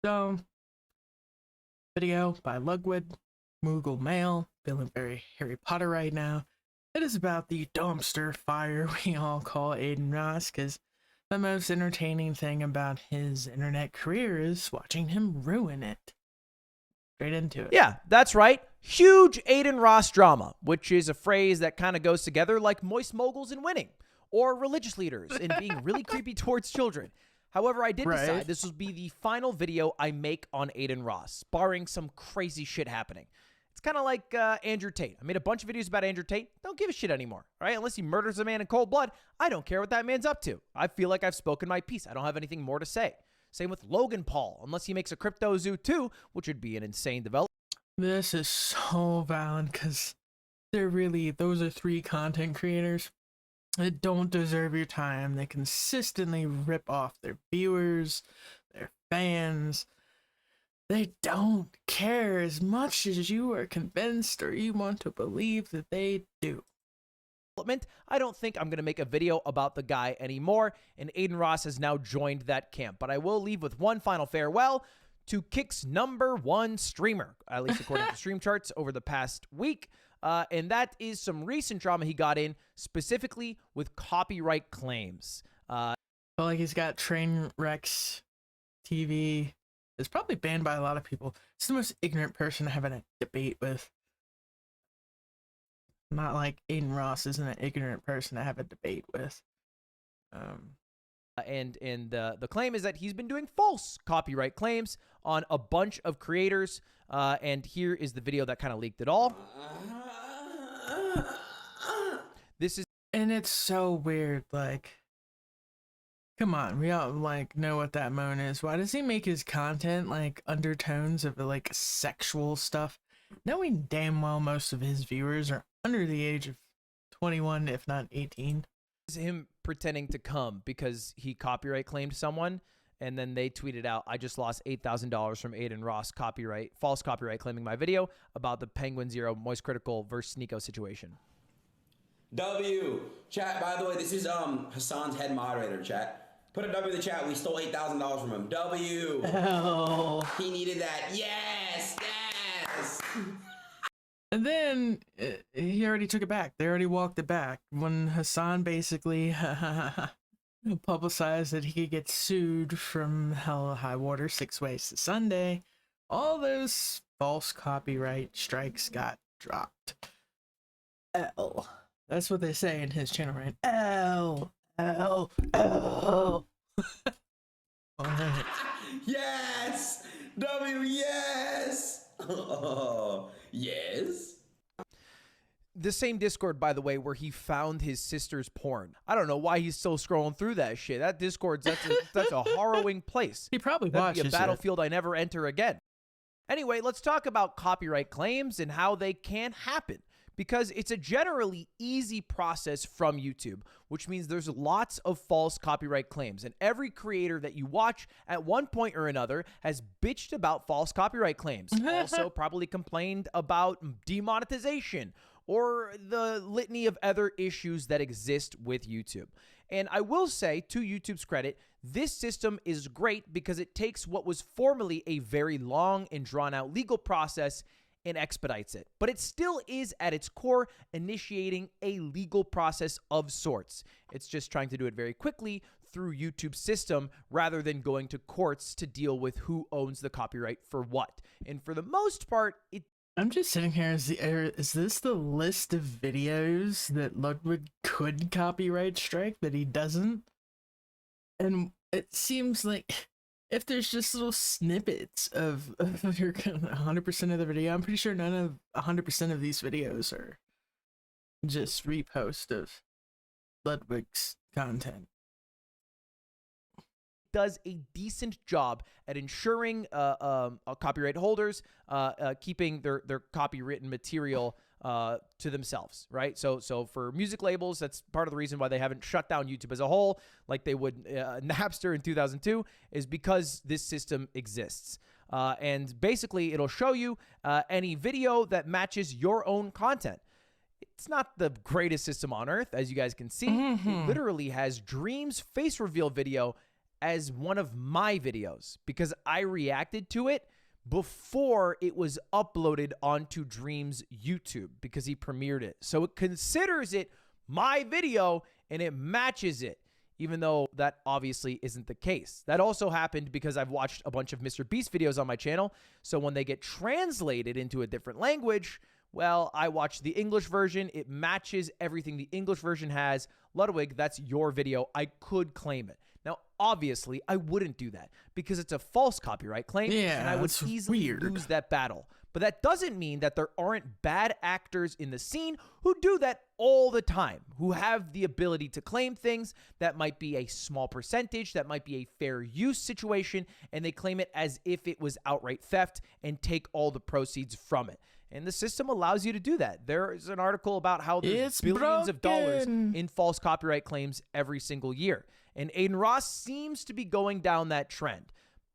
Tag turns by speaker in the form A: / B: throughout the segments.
A: So, video by ludwig, feeling very Harry Potter right now. It is about the dumpster fire we all call Adin Ross, because the most entertaining thing about his internet career is watching him ruin it. Straight into it.
B: Yeah, that's right. Huge Adin Ross drama, which is a phrase that kind of goes together like moist moguls in winning, or religious leaders in being really creepy towards children. However, I did decide this will be the final video I make on Adin Ross, barring some crazy shit happening. It's kind of like Andrew Tate. I made a bunch of videos about Andrew Tate. Don't give a shit anymore, all right? Unless he murders a man in cold blood, I don't care what that man's up to. I feel like I've spoken my piece. I don't have anything more to say. Same with Logan Paul, unless he makes a crypto zoo too, which would be an insane development.
A: This is so valid because those are three content creators that don't deserve your time. They consistently rip off their viewers, their fans. They don't care as much as you are convinced or you want to believe that they do.
B: I don't think I'm going to make a video about the guy anymore, and Adin Ross has now joined that camp. But I will leave with one final farewell to Kick's #1 streamer, at least according to stream charts over the past week. And that is some recent drama he got in, specifically with copyright claims.
A: I feel like he's got Trainwrecks TV. It's probably banned by a lot of people. It's the most ignorant person to have a debate with. Not like Adin Ross isn't an ignorant person to have a debate with.
B: And the claim is that he's been doing false copyright claims on a bunch of creators. And here is the video that kind of leaked it all.
A: And it's so weird, like, come on, we all like know what that moan is. Why does he make his content like undertones of like sexual stuff, knowing damn well most of his viewers are under the age of 21, if not 18?
B: Is him pretending to come because he copyright claimed someone, and then they tweeted out, "I just lost $8,000 from Adin Ross false copyright claiming my video about the Penguin Zero Moist Critical versus Nico situation."
C: Chat, by the way, this is Hassan's head moderator, chat. Put a W in the chat. We stole $8,000 from him. W.
A: Oh.
C: He needed that. Yes. Yes.
A: And then he already took it back. They already walked it back. When Hassan basically publicized that he could get sued from Hell or High Water 6 Ways to Sunday, all those false copyright strikes got dropped. L. That's what they say in his channel, right? L. L. L.
C: Yes. W. Yes. Oh, yes.
B: The same Discord, by the way, where he found his sister's porn. I don't know why he's still scrolling through that shit. That Discord's that's a harrowing place.
A: He probably
B: That'd
A: watches
B: be a battlefield I never enter again. Anyway, let's talk about copyright claims and how they can happen, because it's a generally easy process from YouTube, which means there's lots of false copyright claims. And every creator that you watch at one point or another has bitched about false copyright claims. Also probably complained about demonetization or the litany of other issues that exist with YouTube. And I will say, to YouTube's credit, this system is great because it takes what was formerly a very long and drawn-out legal process and expedites it. But it still is, at its core, initiating a legal process of sorts. It's just trying to do it very quickly through YouTube's system rather than going to courts to deal with who owns the copyright for what. And for the most part,
A: I'm just sitting here, is this the list of videos that Ludwig could copyright strike that he doesn't? And it seems like if there's just little snippets of your 100% of the video, I'm pretty sure none of 100% of these videos are just repost of Ludwig's content.
B: does a decent job at ensuring copyright holders keeping their copywritten material to themselves, right? So for music labels, that's part of the reason why they haven't shut down YouTube as a whole, like they would Napster in 2002, is because this system exists. And basically, it'll show you any video that matches your own content. It's not the greatest system on earth, as you guys can see. It literally has Dream's face reveal video as one of my videos because I reacted to it before it was uploaded onto Dream's YouTube because he premiered it. So it considers it my video and it matches it, even though that obviously isn't the case. That also happened because I've watched a bunch of Mr. Beast videos on my channel. So when they get translated into a different language, well, I watch the English version. It matches everything the English version has. Ludwig, that's your video. I could claim it. Now, obviously, I wouldn't do that because it's a false copyright claim, and I would easily lose that battle. But that doesn't mean that there aren't bad actors in the scene who do that all the time, who have the ability to claim things that might be a small percentage, that might be a fair use situation, and they claim it as if it was outright theft and take all the proceeds from it. And the system allows you to do that. There is an article about how there's billions of dollars in false copyright claims every single year. And Adin Ross seems to be going down that trend.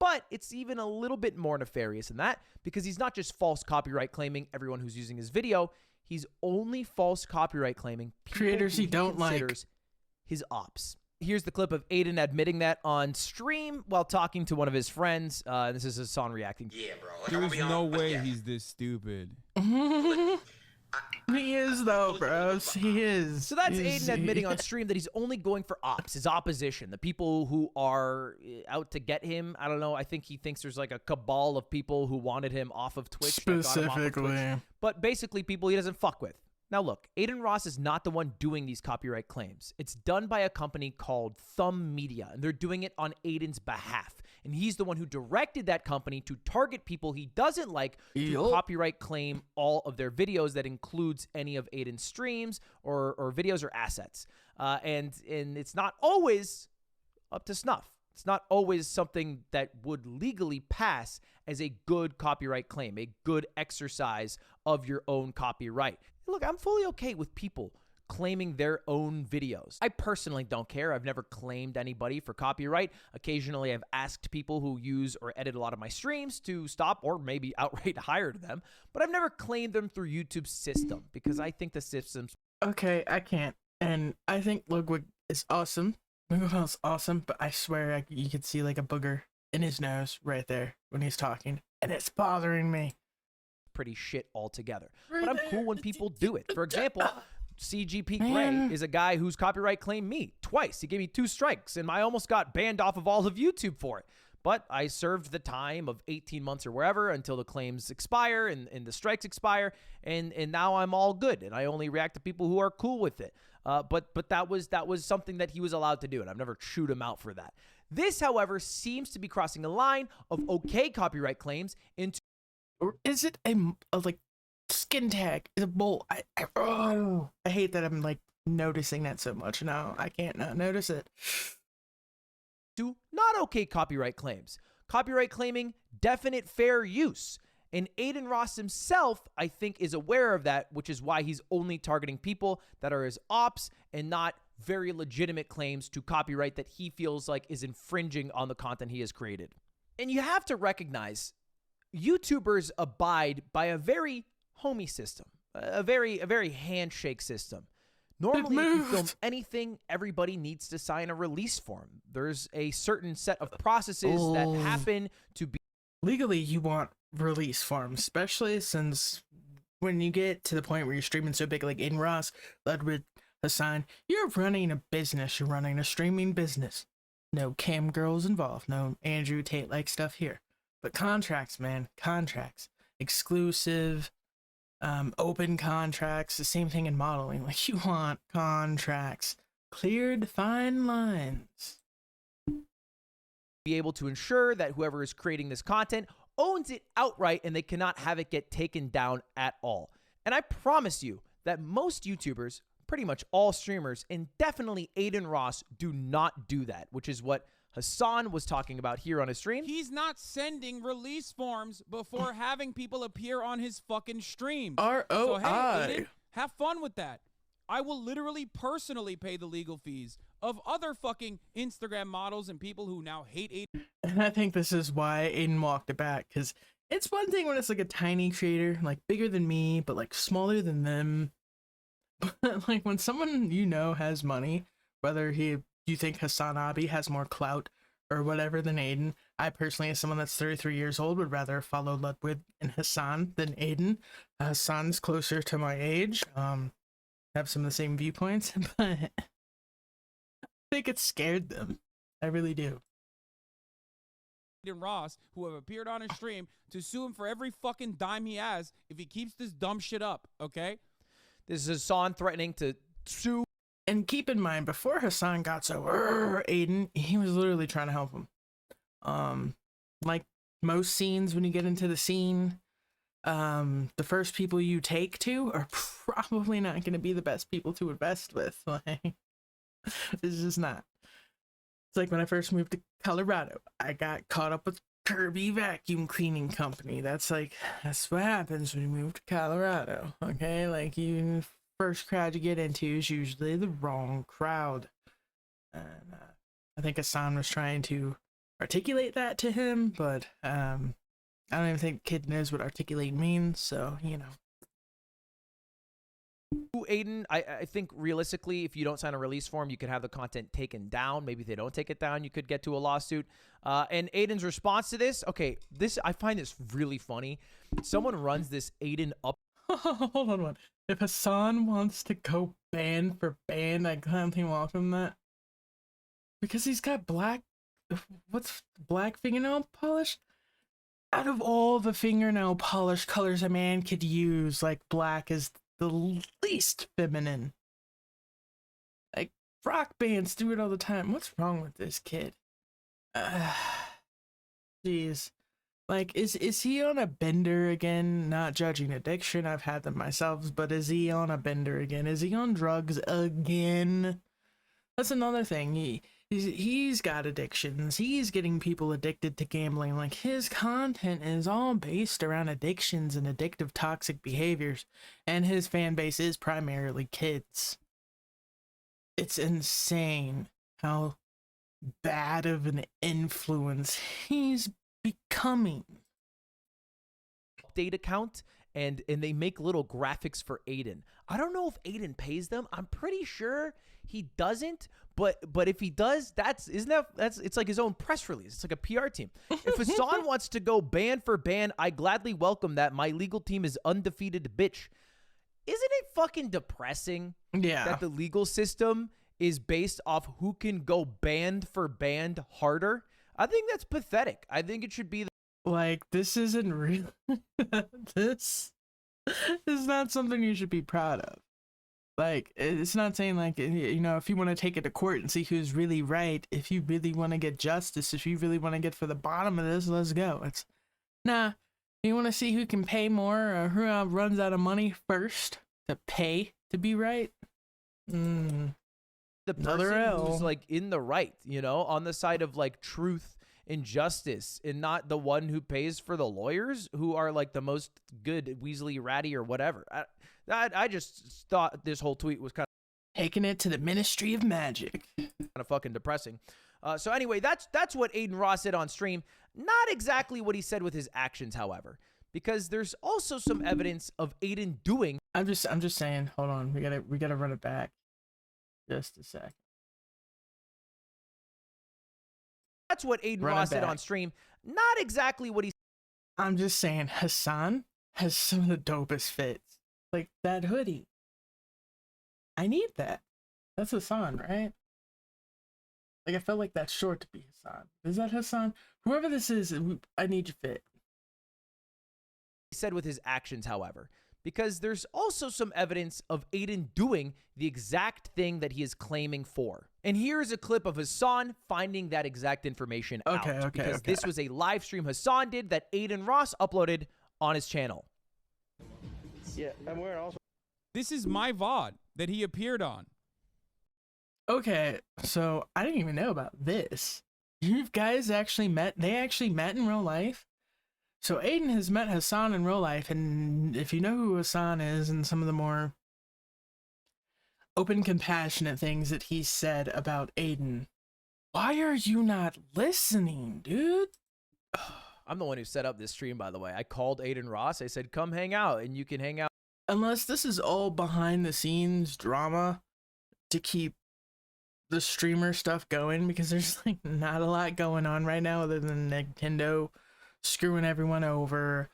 B: But it's even a little bit more nefarious than that because he's not just false copyright claiming everyone who's using his video. He's only false copyright claiming
A: creators he don't like,
B: his ops. Here's the clip of Adin admitting that on stream while talking to one of his friends. This is Hassan reacting.
D: Yeah, bro. There's no way he's this stupid.
A: He is, though, bros. He is.
B: So that's Adin admitting on stream that he's only going for ops, his opposition, the people who are out to get him. I don't know. I think he thinks there's like a cabal of people who wanted him off of Twitch.
A: Specifically.
B: But basically people he doesn't fuck with. Now look, Adin Ross is not the one doing these copyright claims. It's done by a company called 𝔾𝕚𝕚 Media, and they're doing it on Adin's behalf. And he's the one who directed that company to target people he doesn't like to copyright claim all of their videos. That includes any of Adin's streams or videos or assets. And it's not always up to snuff. It's not always something that would legally pass as a good copyright claim, a good exercise of your own copyright. Look, I'm fully okay with people claiming their own videos. I personally don't care. I've never claimed anybody for copyright. Occasionally, I've asked people who use or edit a lot of my streams to stop or maybe outright hire them, but I've never claimed them through YouTube's system because I think the system's...
A: Okay, I can't. And I think Ludwig is awesome. Ludwig's awesome, but I swear you could see like a booger in his nose right there when he's talking, and it's bothering me.
B: Pretty shit altogether. But I'm cool when people do it. For example, 𝔾𝕝𝕚𝕚𝕚𝕚 is a guy whose copyright claimed me twice. He gave me 2 strikes, and I almost got banned off of all of YouTube for it. But I served the time of 18 months or wherever until the claims expire and the strikes expire, and now I'm all good, and I only react to people who are cool with it. But that was something that he was allowed to do, and I've never chewed him out for that. This, however, seems to be crossing a line of okay copyright claims into...
A: Or is it a like skin tag? Is a bull? I hate that I'm like noticing that so much now. I can't not notice it.
B: To not okay copyright claims. Copyright claiming definite fair use. And Adin Ross himself, I think, is aware of that, which is why he's only targeting people that are his ops and not very legitimate claims to copyright that he feels like is infringing on the content he has created. And you have to recognize YouTubers abide by a very homey system, a very handshake system. Normally, if you film anything, everybody needs to sign a release form. There's a certain set of processes that happen to be...
A: Legally, you want release forms, especially since when you get to the point where you're streaming so big like Adin Ross, Ludwig, Hassan, you're running a business. You're running a streaming business. No cam girls involved. No Andrew Tate-like stuff here. But contracts, man, contracts. Exclusive, open contracts, the same thing in modeling. Like, you want contracts. Clear, defined lines.
B: Be able to ensure that whoever is creating this content owns it outright and they cannot have it get taken down at all. And I promise you that most YouTubers, pretty much all streamers, and definitely Adin Ross do not do that, which is what Hassan was talking about here on his stream.
E: He's not sending release forms before having people appear on his fucking streams.
A: ROI.
E: So, hey, Adin, have fun with that. I will literally personally pay the legal fees of other fucking Instagram models and people who now hate Adin.
A: And I think this is why Adin walked it back, because it's one thing when it's like a tiny creator, like bigger than me, but like smaller than them. But like when someone you know has money, whether you think hasanabi has more clout or whatever than Adin. I personally, as someone that's 33 years old, would rather follow Ludwig and Hassan than Adin. Hassan's closer to my age. Have some of the same viewpoints, but I think it scared them. I really do.
E: Adin Ross, who have appeared on his stream, to sue him for every fucking dime he has if he keeps this dumb shit up, okay?
B: This is Hassan threatening to sue.
A: And keep in mind, before Hassan got so Adin, he was literally trying to help him. Like most scenes, when you get into the scene, the first people you take to are probably not going to be the best people to invest with. Like, it's just not. It's like when I first moved to Colorado, I got caught up with Kirby Vacuum Cleaning Company. That's what happens when you move to Colorado. Okay, like first crowd you get into is usually the wrong crowd. And I think Hassan was trying to articulate that to him, but I don't even think the kid knows what articulate means, so, you know.
B: Adin, I think realistically, if you don't sign a release form, you could have the content taken down. Maybe if they don't take it down, you could get to a lawsuit. And Adin's response to this, okay, I find this really funny. Someone runs this Adin up.
A: Hold on. If Hassan wants to go band for band, I gladly welcome that. Because he's got black fingernail polish? Out of all the fingernail polish colors a man could use, like, black is the least feminine. Like, rock bands do it all the time. What's wrong with this kid? Jeez. Like, is he on a bender again? Not judging addiction, I've had them myself, but is he on a bender again? Is he on drugs again? That's another thing. He's got addictions. He's getting people addicted to gambling. Like, his content is all based around addictions and addictive toxic behaviors, and his fan base is primarily kids. It's insane how bad of an influence he's becoming.
B: Update account, and they make little graphics for Adin. I don't know if Adin pays them. I'm pretty sure he doesn't, but if he does, it's like his own press release. It's like a PR team. If Hassan wants to go band for band, I gladly welcome that. My legal team is undefeated, bitch. Isn't it fucking depressing?
A: Yeah.
B: That the legal system is based off who can go band for band harder? I think that's pathetic. I think it should be
A: like, this isn't real. This is not something you should be proud of. Like, it's not saying, like, you know, if you want to take it to court and see who's really right, if you really want to get justice, if you really want to get for the bottom of this, let's go. It's, nah, you want to see who can pay more or who runs out of money first to pay to be right?
B: The person who's, like, in the right, you know, on the side of, like, truth and justice, and not the one who pays for the lawyers who are, like, the most good Weasley ratty or whatever. I just thought this whole tweet was kind of
A: taking it to the Ministry of Magic.
B: Kind of fucking depressing. So anyway, that's what Adin Ross said on stream. Not exactly what he said with his actions, however, because there's also some evidence of Adin doing.
A: I'm just saying. Hold on, we gotta run it back. Just a sec.
B: That's what Adin Ross said on stream. Not exactly what he.
A: I'm just saying, Hassan has some of the dopest fits. Like that hoodie. I need that. That's Hassan, right? Like, I felt like that's short to be Hassan. Is that Hassan? Whoever this is, I need your fit.
B: He said with his actions, however, because there's also some evidence of Adin doing the exact thing that he is claiming for. And here's a clip of Hassan finding that exact information out. Because this was a live stream Hassan did that Adin Ross uploaded on his channel.
F: Yeah, I'm wearing also.
E: This is my VOD that he appeared on.
A: Okay, so I didn't even know about this. You guys actually met? They actually met in real life? So Adin has met Hassan in real life, and if you know who Hassan is and some of the more open, compassionate things that he said about Adin, why are you not listening, dude?
B: I'm the one who set up this stream, by the way. I called Adin Ross. I said, come hang out, and you can hang out.
A: Unless this is all behind the scenes drama to keep the streamer stuff going, because there's like not a lot going on right now other than Nintendo screwing everyone over,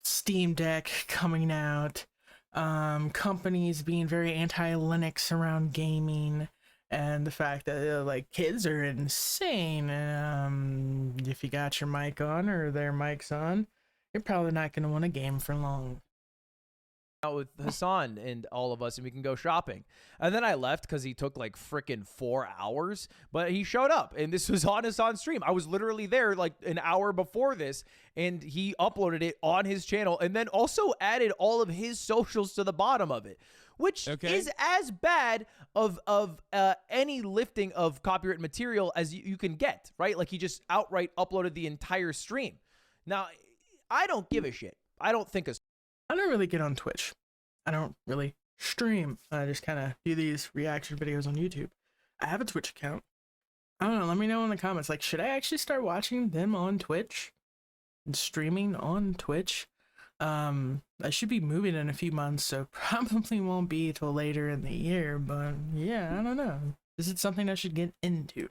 A: Steam Deck coming out, companies being very anti-Linux around gaming, and the fact that like kids are insane. If you got your mic on or their mics on, you're probably not going to want a game for long.
B: Out with Hassan and all of us, and we can go shopping. And then I left because he took like freaking 4 hours, but he showed up, and this was on Hassan's stream. I was literally there like an hour before this, and he uploaded it on his channel, and then also added all of his socials to the bottom of it, which is as bad of any lifting of copyright material as you can get, right? Like he just outright uploaded the entire stream. Now, I don't give a shit. I don't
A: really get on Twitch. I don't really stream. I just kind of do these reaction videos on YouTube. I have a Twitch account. I don't know. Let me know in the comments. Like, should I actually start watching them on Twitch and streaming on Twitch? I should be moving in a few months, so probably won't be till later in the year. But yeah, I don't know. Is it something I should get into?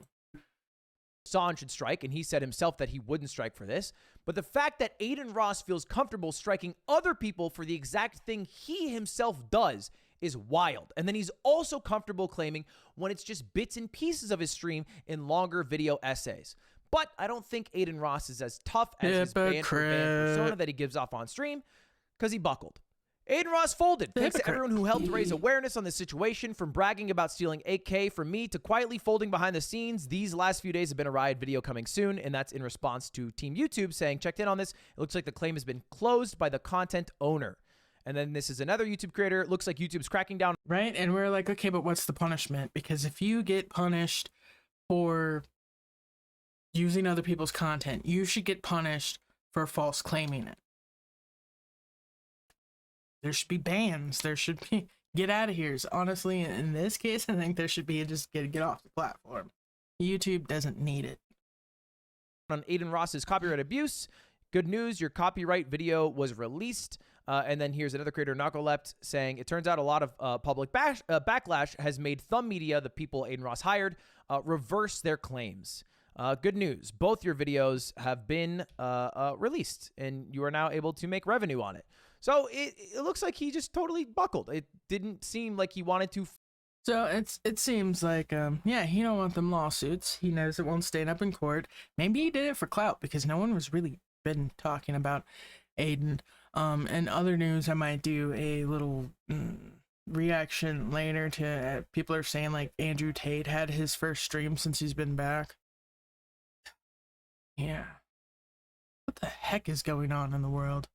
B: Hassan should strike, and he said himself that he wouldn't strike for this. But the fact that Adin Ross feels comfortable striking other people for the exact thing he himself does is wild. And then he's also comfortable claiming when it's just bits and pieces of his stream in longer video essays. But I don't think Adin Ross is as tough as his band for band persona that he gives off on stream, because he buckled. Adin Ross folded. Thanks to everyone who helped raise awareness on this situation, from bragging about stealing 8K from me to quietly folding behind the scenes. These last few days have been a riot video coming soon, and that's in response to Team YouTube saying, checked in on this. It looks like the claim has been closed by the content owner. And then this is another YouTube creator. It looks like YouTube's cracking down.
A: Right? And we're like, okay, but what's the punishment? Because if you get punished for using other people's content, you should get punished for false claiming it. There should be bans. There should be get out of here. Honestly, in this case, I think there should be just get off the platform. YouTube doesn't need it.
B: On Adin Ross's copyright abuse, good news, your copyright video was released. And then here's another creator, 𝔾𝕝𝕚𝕚𝕪, saying, it turns out a lot of public backlash has made Thumb Media, the people Adin Ross hired, reverse their claims. Good news, both your videos have been released, and you are now able to make revenue on it. So it looks like he just totally buckled. It didn't seem like he wanted to.
A: So it seems like, yeah, he don't want them lawsuits. He knows it won't stand up in court. Maybe he did it for clout, because no one was really been talking about Adin. And other news, I might do a little reaction later to people are saying like Andrew Tate had his first stream since he's been back. Yeah. What the heck is going on in the world?